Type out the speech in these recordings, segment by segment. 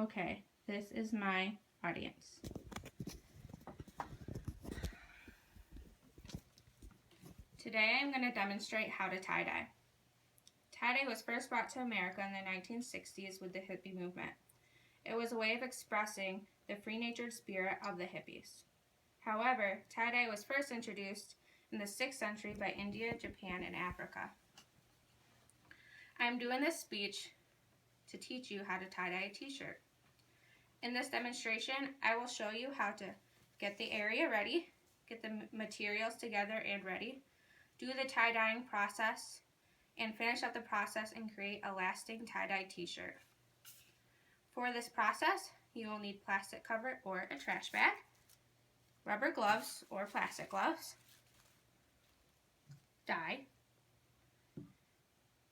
Okay, this is my audience. Today I'm going to demonstrate how to tie-dye. Tie-dye was first brought to America in the 1960s with the hippie movement. It was a way of expressing the free-natured spirit of the hippies. However, tie-dye was first introduced in the 6th century by India, Japan, and Africa. I'm doing this speech to teach you how to tie-dye a t-shirt. In this demonstration, I will show you how to get the area ready, get the materials together and ready, do the tie-dyeing process, and finish up the process and create a lasting tie-dye t-shirt. For this process, you will need plastic cover or a trash bag, rubber gloves or plastic gloves, dye,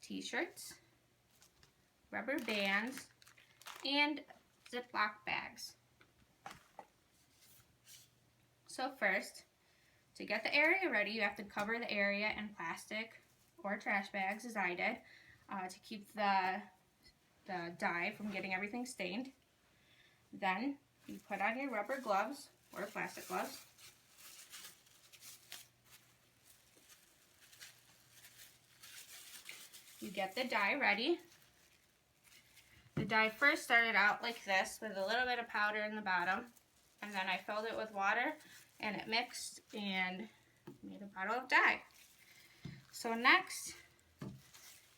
t-shirts, rubber bands, and Ziploc bags. So first, to get the area ready, you have to cover the area in plastic or trash bags, as I did, to keep the dye from getting everything stained. Then you put on your rubber gloves or plastic gloves. You get the dye ready. The dye first started out like this with a little bit of powder in the bottom, and then I filled it with water and it mixed and made a bottle of dye. So next,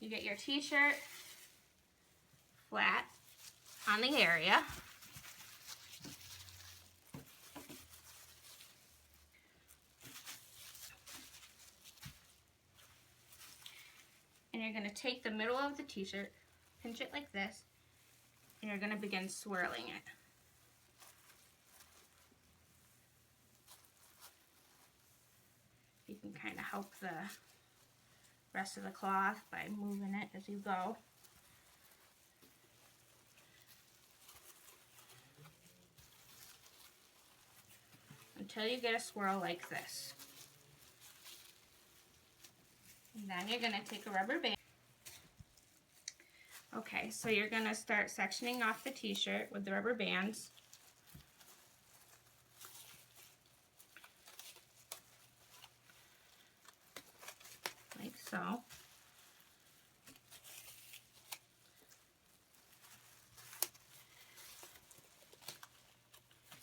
you get your t-shirt flat on the area. And you're going to take the middle of the t-shirt, pinch it like this, and you're going to begin swirling it. You can kind of help the rest of the cloth by moving it as you go. Until you get a swirl like this. And then you're going to take a rubber band. Okay, so you're going to start sectioning off the t-shirt with the rubber bands. Like so.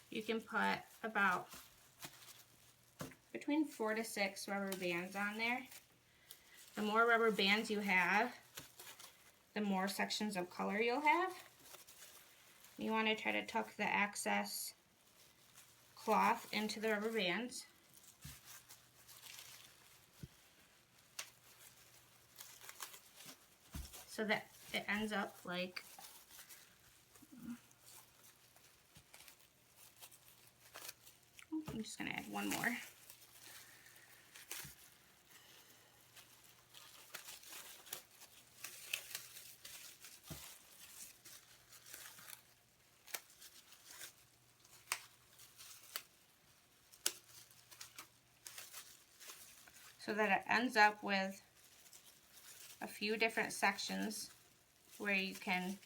You can put about between 4 to 6 rubber bands on there. The more rubber bands you have, the more sections of color you'll have. You want to try to tuck the excess cloth into the rubber bands. So that it ends up like I'm just going to add one more. So that it ends up with a few different sections where you can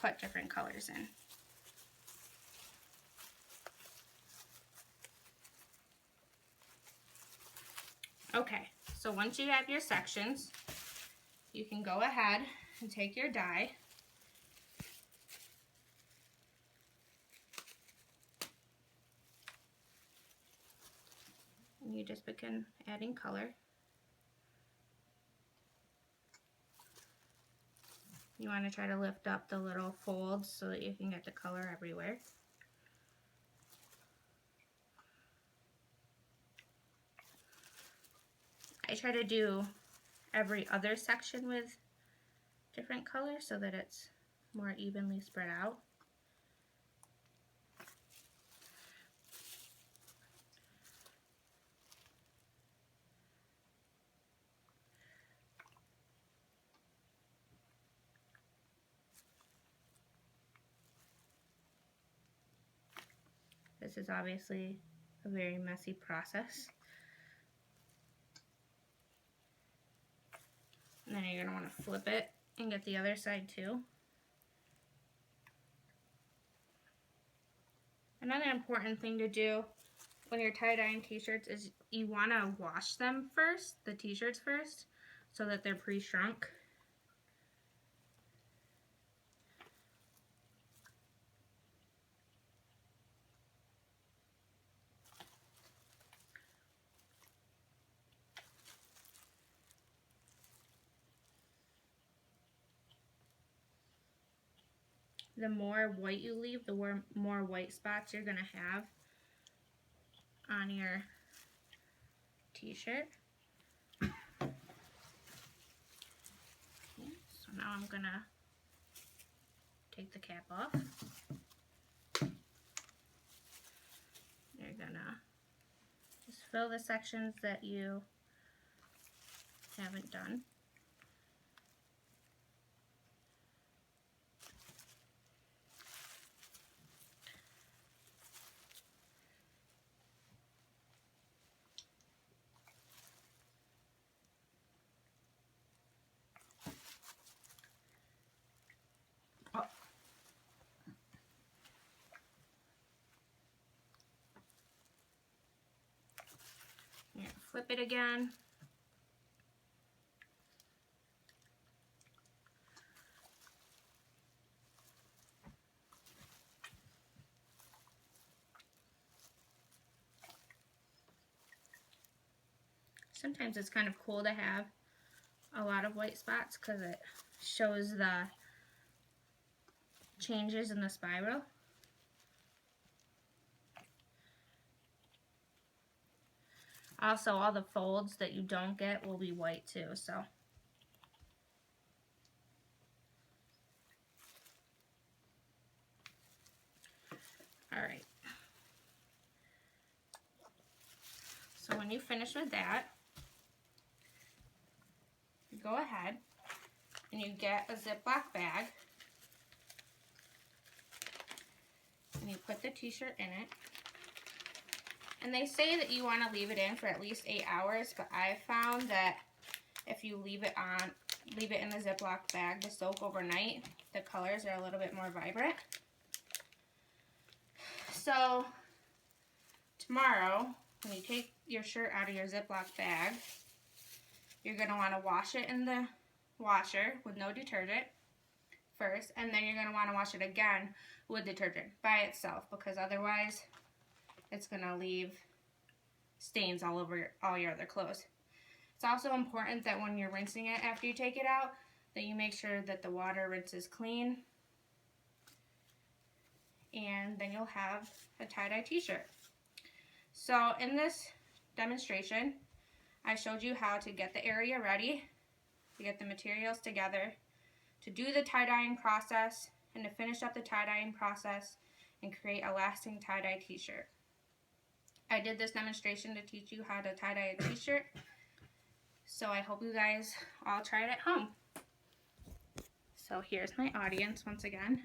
put different colors in. Okay, so once you have your sections, you can go ahead and take your dye and you just begin adding color. You want to try to lift up the little folds so that you can get the color everywhere. I try to do every other section with different colors so that it's more evenly spread out. This is obviously a very messy process. And then you're going to want to flip it and get the other side too. Another important thing to do when you're tie-dyeing t-shirts is you want to wash them first, the t-shirts first, so that they're pre-shrunk. The more white you leave, the more white spots you're going to have on your t-shirt. Okay, so now I'm going to take the cap off. You're going to just fill the sections that you haven't done. Here, flip it again. Sometimes it's kind of cool to have a lot of white spots because it shows the changes in the spiral. Also, all the folds that you don't get will be white too, so. Alright. So when you finish with that, you go ahead and you get a Ziploc bag and you put the t-shirt in it. And they say that you want to leave it in for at least 8 hours, but I found that if you leave it in the Ziploc bag to soak overnight, the colors are a little bit more vibrant. So tomorrow, when you take your shirt out of your Ziploc bag, you're going to want to wash it in the washer with no detergent first, and then you're going to want to wash it again with detergent by itself, because otherwise it's going to leave stains all over all your other clothes. It's also important that when you're rinsing it after you take it out, that you make sure that the water rinses clean, and then you'll have a tie-dye t-shirt. So in this demonstration, I showed you how to get the area ready, to get the materials together, to do the tie-dyeing process, and to finish up the tie-dyeing process and create a lasting tie-dye t-shirt. I did this demonstration to teach you how to tie-dye a t-shirt, so I hope you guys all try it at home. So here's my audience once again.